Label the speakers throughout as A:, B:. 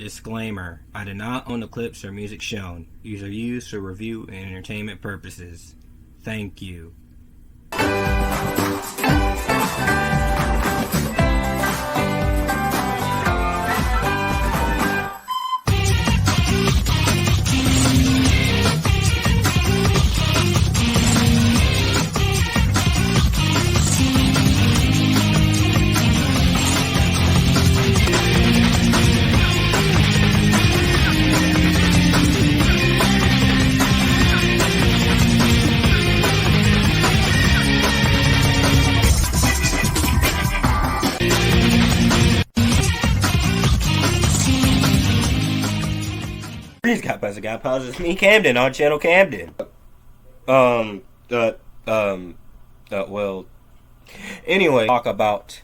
A: Disclaimer: I do not own the clips or music shown. These are used for review and entertainment purposes. Thank you. Please, God, it's me, Camden, on channel Camden. Anyway, talk about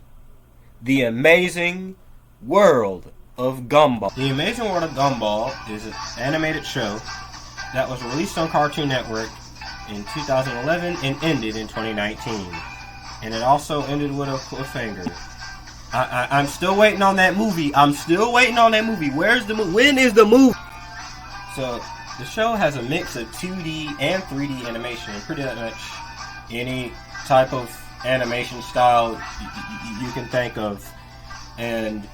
A: The Amazing World of Gumball. The Amazing World of Gumball is an animated show that was released on Cartoon Network in 2011 and ended in 2019. And it also ended with a cliffhanger. I'm still waiting on that movie. Where's the movie? When is the movie? So, the show has a mix of 2D and 3D animation, pretty much any type of animation style you can think of. And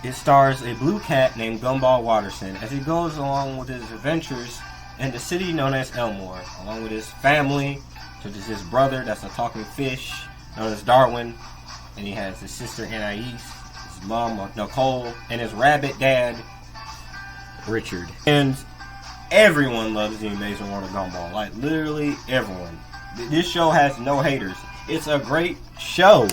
A: it stars a blue cat named Gumball Watterson as he goes along with his adventures in the city known as Elmore, along with his family, such as his brother, that's a talking fish, known as Darwin, and he has his sister Anais, his mom Nicole, and his rabbit dad, Richard. And everyone loves The Amazing World of Gumball. Like, literally everyone. This show has no haters. It's a great show.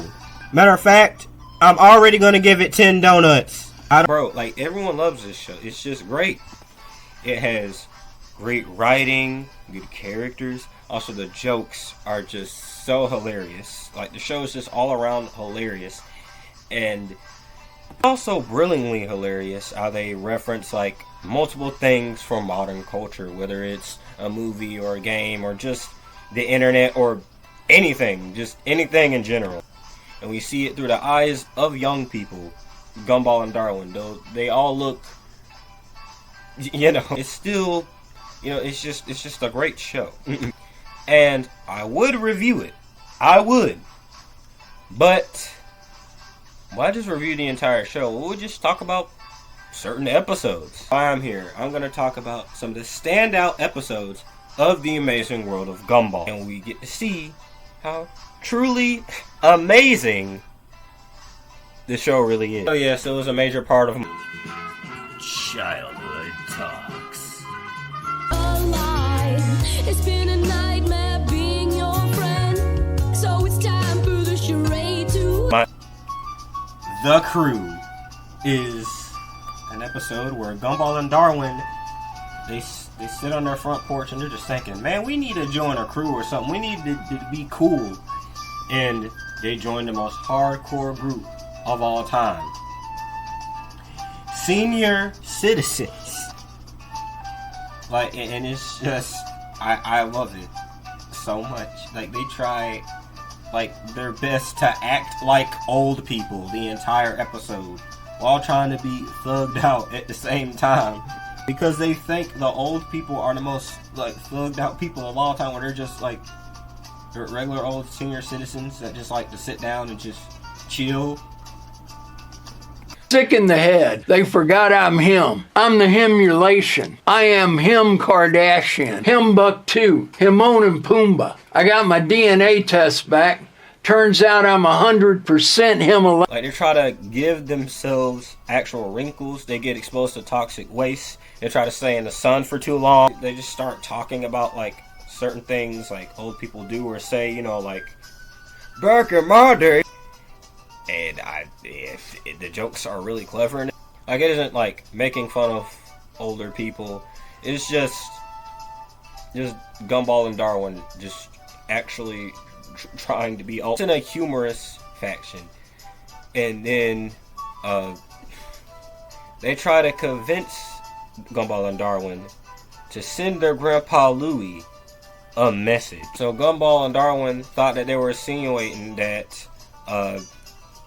A: Matter of fact, I'm already going to give it 10 donuts. Bro, like, everyone loves this show. It's just great. It has great writing, good characters. Also, the jokes are just so hilarious. Like, the show is just all around hilarious. And also brilliantly hilarious how they reference, like, multiple things from modern culture, whether it's a movie or a game or just the internet or anything, just anything in general. And we see it through the eyes of young people, Gumball and Darwin, though they all look, it's still, it's just a great show. And I would review it. I would. But why just review the entire show? We'll just talk about certain episodes. While I'm here, I'm going to talk about some of the standout episodes of The Amazing World of Gumball. And we get to see how truly amazing the show really is. Oh yes, it was a major part of childhood talks.
B: Alive. It's been a nightmare being your friend. So it's time for the charade to...
A: The Crew is an episode where Gumball and Darwin, they sit on their front porch and they're just thinking, man, we need to join a crew or something. We need to be cool. And they join the most hardcore group of all time. Senior Citizens. Like, and it's just, I love it so much. Like, they try, like, their best to act like old people the entire episode, while trying to be thugged out at the same time. Because they think the old people are the most, like, thugged out people of all time, where they're just, like, regular old senior citizens that just like to sit down and just chill.
C: Sick in the head. They forgot I'm him. I'm the himulation. I am him Kardashian. Him Buck 2. Himon and Pumbaa. I got my DNA test back. Turns out I'm 100% Himalaya.
A: Like, they try to give themselves actual wrinkles. They get exposed to toxic waste. They try to stay in the sun for too long. They just start talking about, like, certain things like old people do or say, like, back in my day. And if the jokes are really clever, and like, it isn't like making fun of older people. It's just Gumball and Darwin just actually trying to be old in a humorous faction. And then they try to convince Gumball and Darwin to send their grandpa Louie a message. So Gumball and Darwin thought that they were insinuating that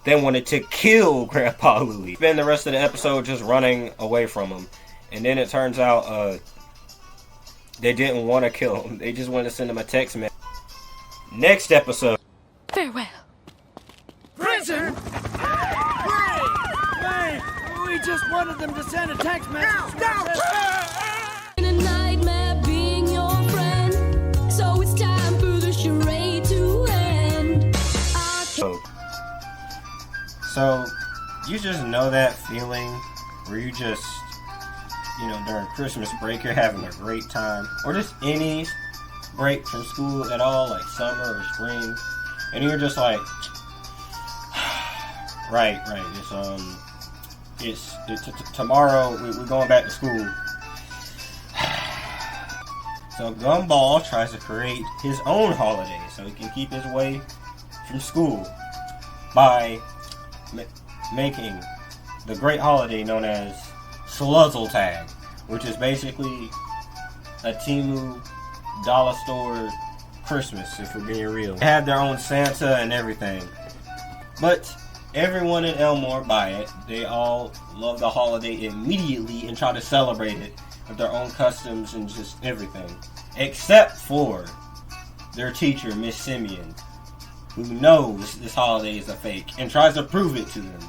A: they wanted to kill Grandpa Louie. Spend the rest of the episode just running away from him. And then it turns out they didn't want to kill him. They just wanted to send him a text message. Next episode.
B: Farewell.
D: Prison? Hey! We just wanted them to send a text message.
B: In a nightmare being your friend. So it's time for the charade to end.
A: So you just know that feeling where you just, you know, during Christmas break you're having a great time, or just any break from school at all, like summer or spring, and you're just like, right. It's tomorrow we're going back to school. So Gumball tries to create his own holiday so he can keep his way from school by making the great holiday known as Sluzzle Tag, which is basically a Temu dollar store Christmas, if we're being real. They have their own Santa and everything. But everyone in Elmore buy it. They all love the holiday immediately and try to celebrate it with their own customs and just everything. Except for their teacher, Miss Simeon, who knows this holiday is a fake and tries to prove it to them.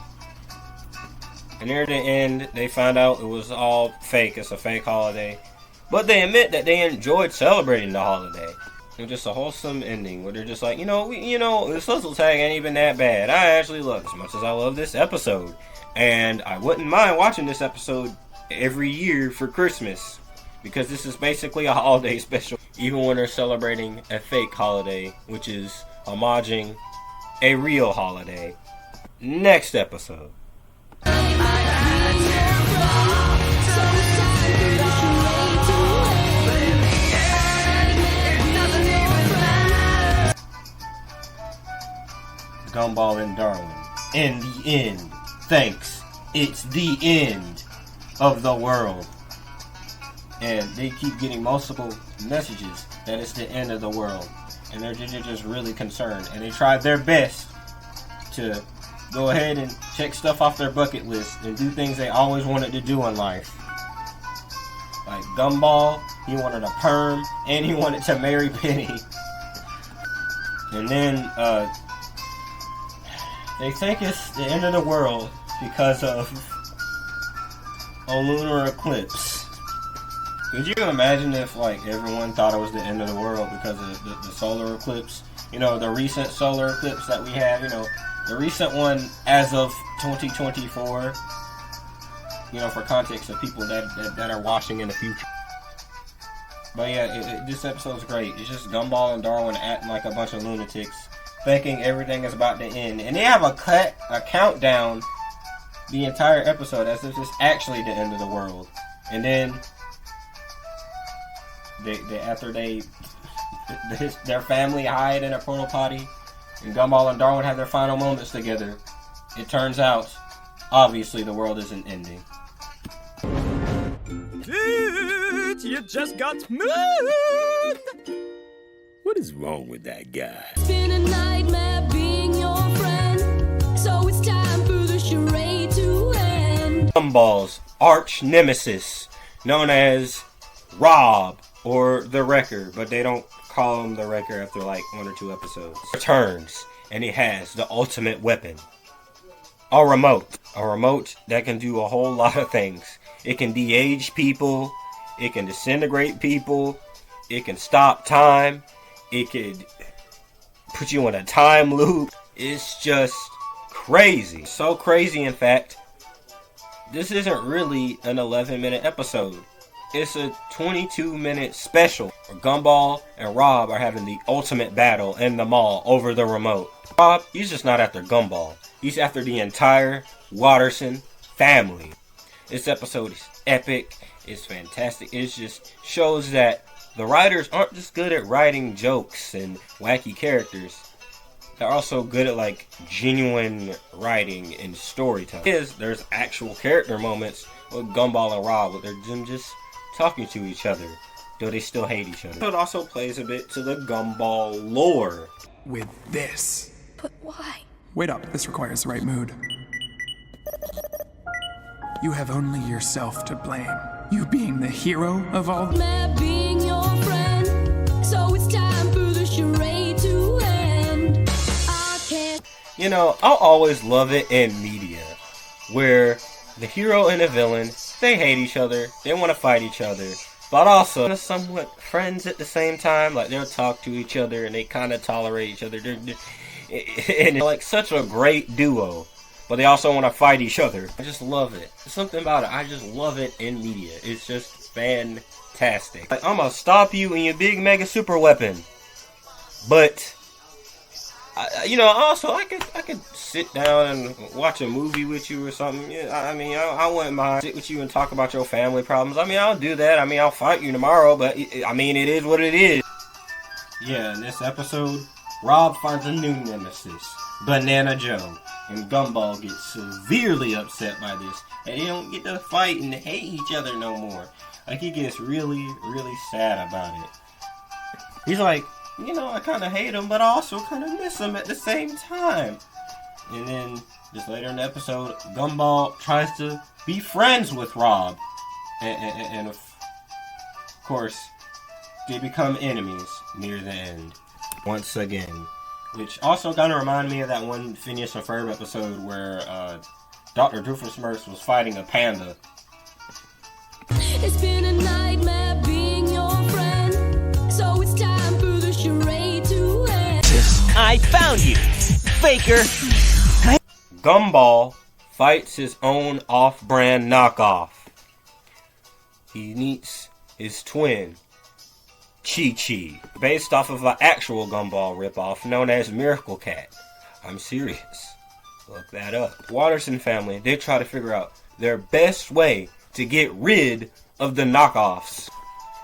A: And near the end, they find out it was all fake. It's a fake holiday. But they admit that they enjoyed celebrating the holiday. It's just a wholesome ending where they're just like, the Sluzzle Tag ain't even that bad. I actually love it as much as I love this episode. And I wouldn't mind watching this episode every year for Christmas. Because this is basically a holiday special. Even when they're celebrating a fake holiday, which is homaging a real holiday. Next episode. Gumball and Darwin. In the end. Thanks. It's the end of the world. And they keep getting multiple messages that it's the end of the world. And they're just really concerned. And they tried their best to go ahead and check stuff off their bucket list and do things they always wanted to do in life. Like Gumball, he wanted a perm, and he wanted to marry Penny. And then, they think it's the end of the world because of a lunar eclipse. Could you imagine if, everyone thought it was the end of the world because of the solar eclipse? The recent solar eclipse that we have, the recent one as of 2024. For context of people that are watching in the future. But yeah, this episode's great. It's just Gumball and Darwin acting like a bunch of lunatics, thinking everything is about to end. And they have a countdown the entire episode as if it's actually the end of the world. And then after their family hide in a portal potty and Gumball and Darwin have their final moments together, it turns out, obviously, the world isn't ending.
D: Dude, you just got smooth!
E: What is wrong with that guy?
B: It's been a nightmare being your friend. So it's time for the charade to end.
A: Gumball's arch nemesis, known as Rob or the Wrecker, but they don't call him the Wrecker after 1 or 2 episodes. Returns, and he has the ultimate weapon. A remote. A remote that can do a whole lot of things. It can de-age people. It can disintegrate people. It can stop time. It could put you in a time loop. It's just crazy. So crazy, in fact, this isn't really an 11-minute episode. It's a 22-minute special where Gumball and Rob are having the ultimate battle in the mall over the remote. Rob, he's just not after Gumball. He's after the entire Watterson family. This episode is epic. It's fantastic. It just shows that the writers aren't just good at writing jokes and wacky characters. They're also good at genuine writing and storytelling. There's actual character moments with Gumball and Rob, where they're just talking to each other, though they still hate each other. It also plays a bit to the Gumball lore.
F: With this.
B: But why?
F: Wait up, this requires the right mood. You have only yourself to blame. You being the hero of all.
B: Mad being your friend, so it's time for the charade to end. I can't.
A: You know, I'll always love it in media, where the hero and the villain, they hate each other, they want to fight each other, but also they're somewhat friends at the same time. Like, they'll talk to each other and they kind of tolerate each other. And it's like such a great duo, but they also want to fight each other. I just love it. There's something about it. I just love it in media. It's just fantastic. Like, I'm gonna stop you in your big mega super weapon, but you know, also I could sit down and watch a movie with you or something. Yeah, I mean, I wouldn't mind sit with you and talk about your family problems. I mean, I'll do that. I mean, I'll fight you tomorrow, but I mean, it is what it is. Yeah, in this episode, Rob finds a new nemesis, Banana Joe, and Gumball gets severely upset by this, and they don't get to fight and hate each other no more. Like, he gets really, really sad about it. He's like, you know, I kind of hate him, but I also kind of miss him at the same time. And then, just later in the episode, Gumball tries to be friends with Rob. And of course, they become enemies near the end. Once again. Which also kind of reminded me of that one Phineas and Ferb episode where Dr. Doofenshmirtz was fighting a panda.
B: It's been a nightmare being your friend, so it's time for the charade to end.
G: I found you, faker.
A: Gumball fights his own off-brand knockoff. He meets his twin, Chi-Chi, based off of an actual Gumball ripoff known as Miracle Cat. I'm serious. Look that up. Watterson family, they try to figure out their best way to get rid of the knockoffs.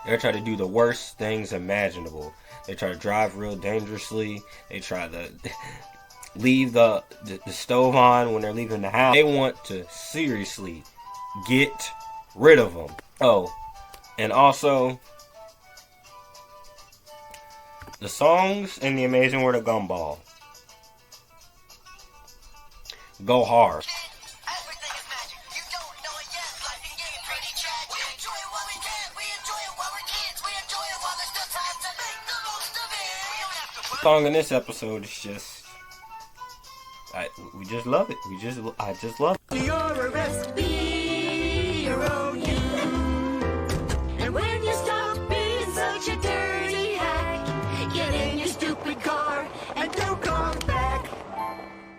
A: They try to do the worst things imaginable. They try to drive real dangerously. They try to leave the stove on when they're leaving the house. They want to seriously get rid of them. Oh, and also, the songs in The Amazing World of Gumball go hard.
H: Everything is magic. You don't know it yet. Life in game, pretty tragic. We enjoy it while we can. We enjoy it while we're kids. We enjoy it while there's still time to make the most of it. We don't have to
A: The song in this episode is just, we just love it. I just love it.
H: You're a rest, be your own you. And when you stop being such a dirty hack, get in your stupid car and don't come back.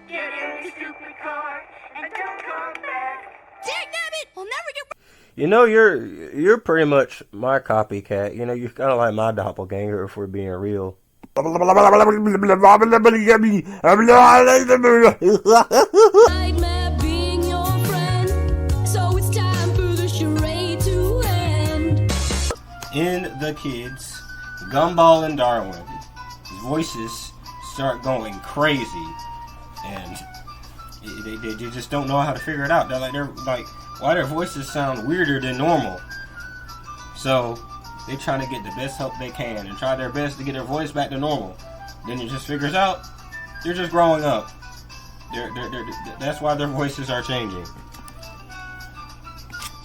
H: Get in your stupid car and don't come back.
B: Dagnabbit! We'll never get.
A: You know, you're pretty much my copycat. You know, you're kind of like my doppelganger if we're being real.
B: Nightmare being your friend, so it's time for the charade to end.
A: In The Kids, Gumball and Darwin's voices start going crazy, and they just don't know how to figure it out. They're like, why their voices sound weirder than normal? So they try to get the best help they can and try their best to get their voice back to normal. Then it just figures out they're just growing up. That's why their voices are changing.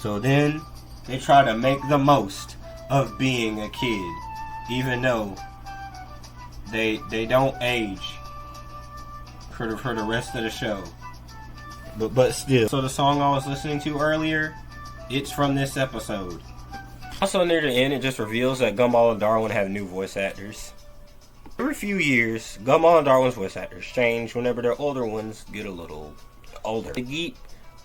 A: So then they try to make the most of being a kid, even though they don't age for the rest of the show. But still. So the song I was listening to earlier, it's from this episode. Also near the end, it just reveals that Gumball and Darwin have new voice actors. Every few years, Gumball and Darwin's voice actors change whenever their older ones get a little older. They keep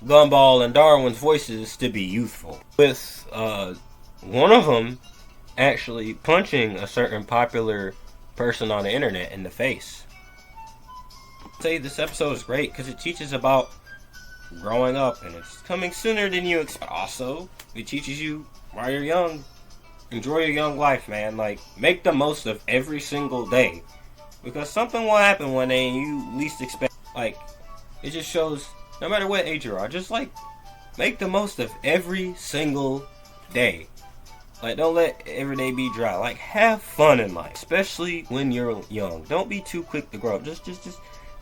A: Gumball and Darwin's voices to be youthful, with one of them actually punching a certain popular person on the internet in the face. I'd say this episode is great because it teaches about growing up, and it's coming sooner than you expect. Also, it teaches you while you're young, enjoy your young life, man. Like, make the most of every single day, because something will happen one day and you least expect. Like, it just shows no matter what age you are, just like make the most of every single day. Like, don't let every day be dry. Like, have fun in life, especially when you're young. Don't be too quick to grow up. Just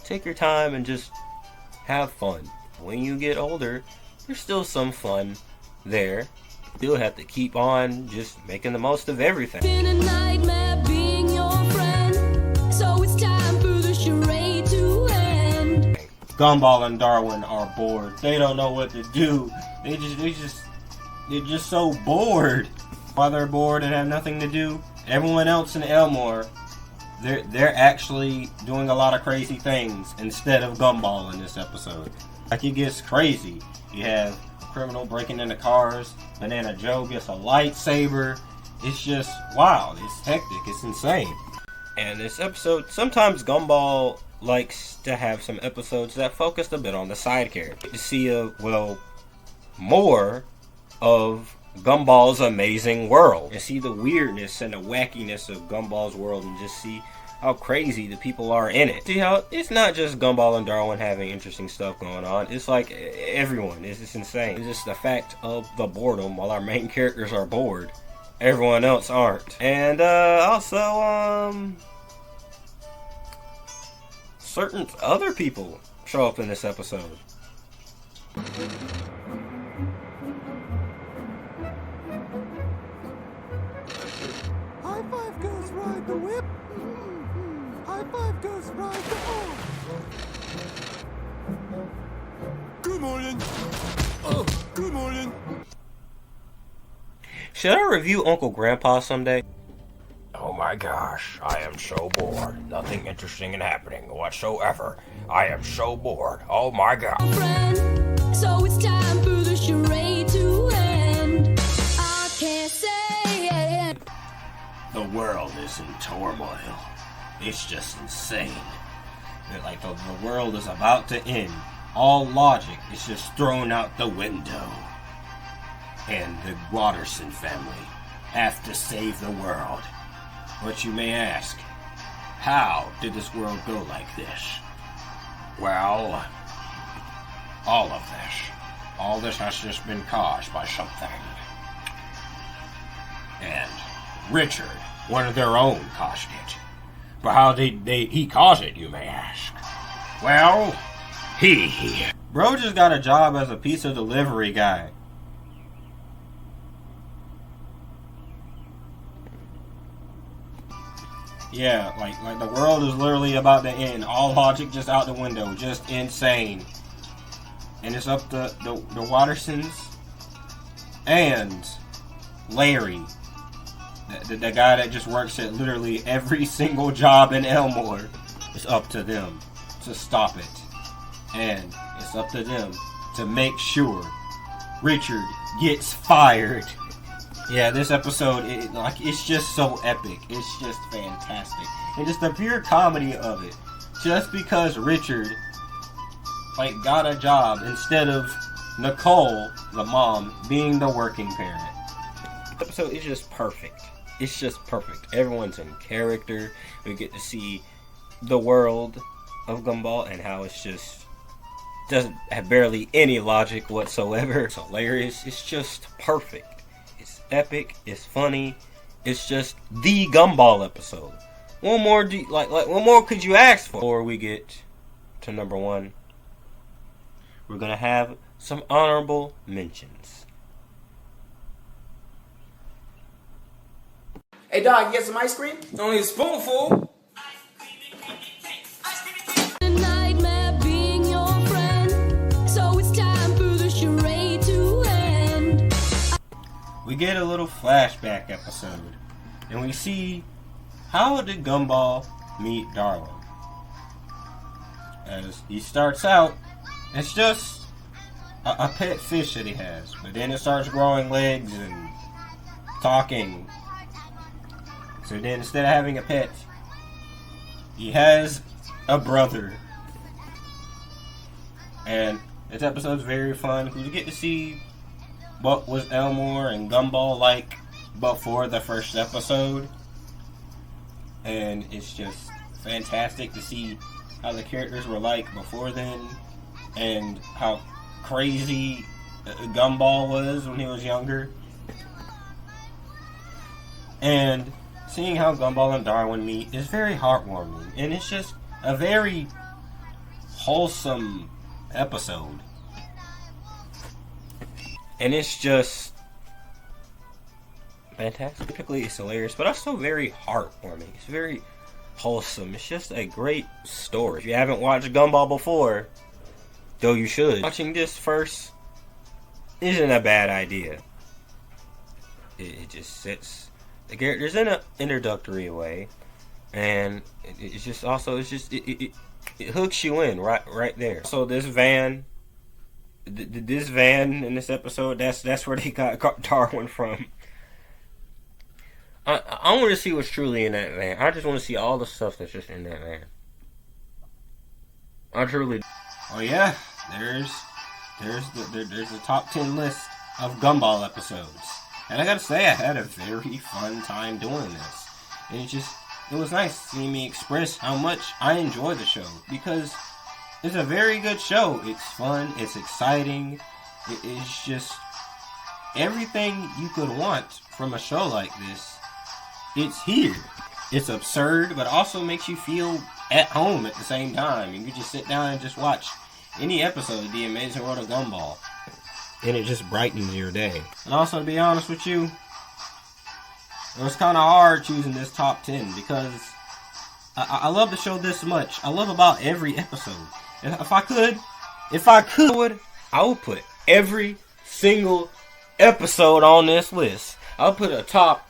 A: take your time and just have fun. When you get older, there's still some fun there. You'll have to keep on just making the most of everything.
B: Been a nightmare being your friend, so it's time for the charade to end.
A: Gumball and Darwin are bored. They don't know what to do. They're just so bored. While they're bored and have nothing to do, everyone else in Elmore, they're actually doing a lot of crazy things instead of Gumball in this episode. Like, it gets crazy. You have a criminal breaking into cars. Banana Joe gets a lightsaber. It's just wild. It's hectic. It's insane. And this episode, sometimes Gumball likes to have some episodes that focus a bit on the side character. To see more of Gumball's Amazing World. And see the weirdness and the wackiness of Gumball's world and just see how crazy the people are in it. See how it's not just Gumball and Darwin having interesting stuff going on. It's like everyone. It's just insane. It's just the fact of the boredom. While our main characters are bored, everyone else aren't. And also, certain other people show up in this episode.
D: High five goes ride the whip. High five goes ride the horse. Good morning. Oh, good morning.
A: Should I review Uncle Grandpa someday?
I: Oh my gosh, I am so bored. Nothing interesting is happening whatsoever. I am so bored. Oh my god.
B: Friend, so it's time for the charade to end. I can't say it.
A: The world is in turmoil. It's just insane. Like the world is about to end. All logic is just thrown out the window. And the Watterson family have to save the world. But you may ask, how did this world go like this? Well, all of this. All this has just been caused by something. And Richard, one of their own, caused it. But how did he cause it, you may ask? Well, Bro just got a job as a pizza delivery guy. Yeah, like the world is literally about to end. All logic just out the window. Just insane. And it's up to the Wattersons and Larry. The guy that just works at literally every single job in Elmore. It's up to them to stop it. And it's up to them to make sure Richard gets fired. Yeah, this episode, it's just so epic. It's just fantastic. And just the pure comedy of it. Just because Richard, got a job instead of Nicole, the mom, being the working parent. The episode is just perfect. It's just perfect. Everyone's in character. We get to see the world of Gumball and how it's just doesn't have barely any logic whatsoever. It's hilarious. It's just perfect. It's epic. It's funny. It's just the Gumball episode. One more, what more could you ask for? Before we get to number one, we're gonna have some honorable mentions.
J: Hey dog, you get some ice cream? Only a spoonful.
B: A nightmare being your friend, so it's time for the charade to end.
A: We get a little flashback episode, and we see how did Gumball meet Darwin. As he starts out, it's just a pet fish that he has, but then it starts growing legs and talking. So then instead of having a pet, he has a brother. And this episode's very fun. We get to see what was Elmore and Gumball like before the first episode. And it's just fantastic to see how the characters were like before then. And how crazy Gumball was when he was younger. And seeing how Gumball and Darwin meet is very heartwarming. And it's just a very wholesome episode. And it's just fantastic. Typically it's hilarious, but also very heartwarming. It's very wholesome. It's just a great story. If you haven't watched Gumball before, though you should, watching this first isn't a bad idea. It just sets the characters in an introductory way, and it's just also it hooks you in right there. So this van in this episode, that's where they got Darwin from. I want to see what's truly in that van. I just want to see all the stuff that's just in that van. I truly. Oh yeah, there's the top 10 list of Gumball episodes, and I gotta say I had a very fun time doing this. And it was nice seeing me express how much I enjoy the show, because it's a very good show. It's fun. It's exciting. It's just everything you could want from a show like this. It's here. It's absurd, but also makes you feel at home at the same time. You can just sit down and just watch any episode of The Amazing World of Gumball, and it just brightens your day. And also, to be honest with you, it was kind of hard choosing this top 10, because I love the show this much. I love about every episode. If I could, I would put every single episode on this list. I'll put a top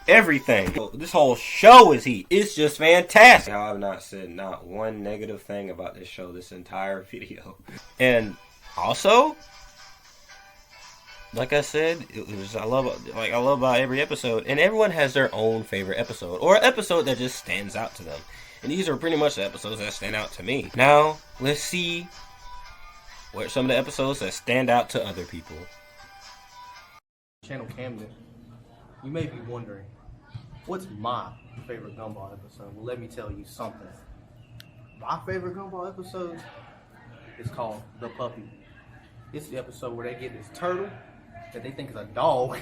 A: everything. This whole show is heat. It's just fantastic. I've not said not one negative thing about this show this entire video. And also, like I said, I love about every episode, and everyone has their own favorite episode, or an episode that just stands out to them. And these are pretty much the episodes that stand out to me. Now, let's see what some of the episodes that stand out to other people.
K: Channel Camden. You may be wondering, what's my favorite Gumball episode? Well, let me tell you something. My favorite Gumball episode is called The Puppy. It's the episode where they get this turtle that they think is a dog,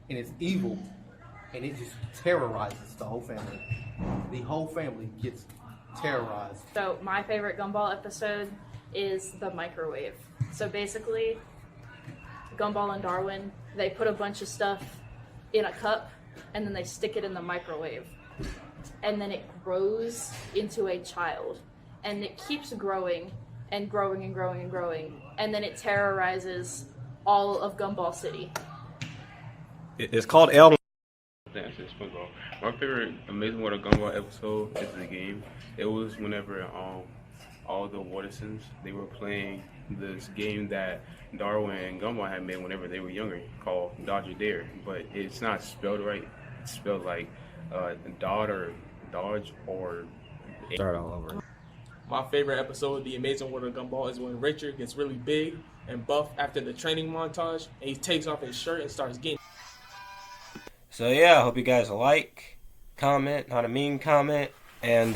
K: and it's evil, and it just terrorizes the whole family. The whole family gets terrorized.
L: So my favorite Gumball episode is the microwave. So basically, Gumball and Darwin, they put a bunch of stuff in a cup, and then they stick it in the microwave, and then it grows into a child, and it keeps growing and growing and growing and growing, and then it terrorizes all of Gumball City.
A: It's called Elmore.
M: My favorite Amazing World of Gumball episode is the game. It was whenever all the Wattersons, they were playing this game that Darwin and Gumball had made whenever they were younger, called Dodge or Dare, but it's not spelled right. It's spelled like Dodge or
A: Start all over.
J: My favorite episode of The Amazing World of Gumball is when Richard gets really big and buff after the training montage, and he takes off his shirt and starts getting.
A: So yeah, I hope you guys like, comment, not a mean comment, and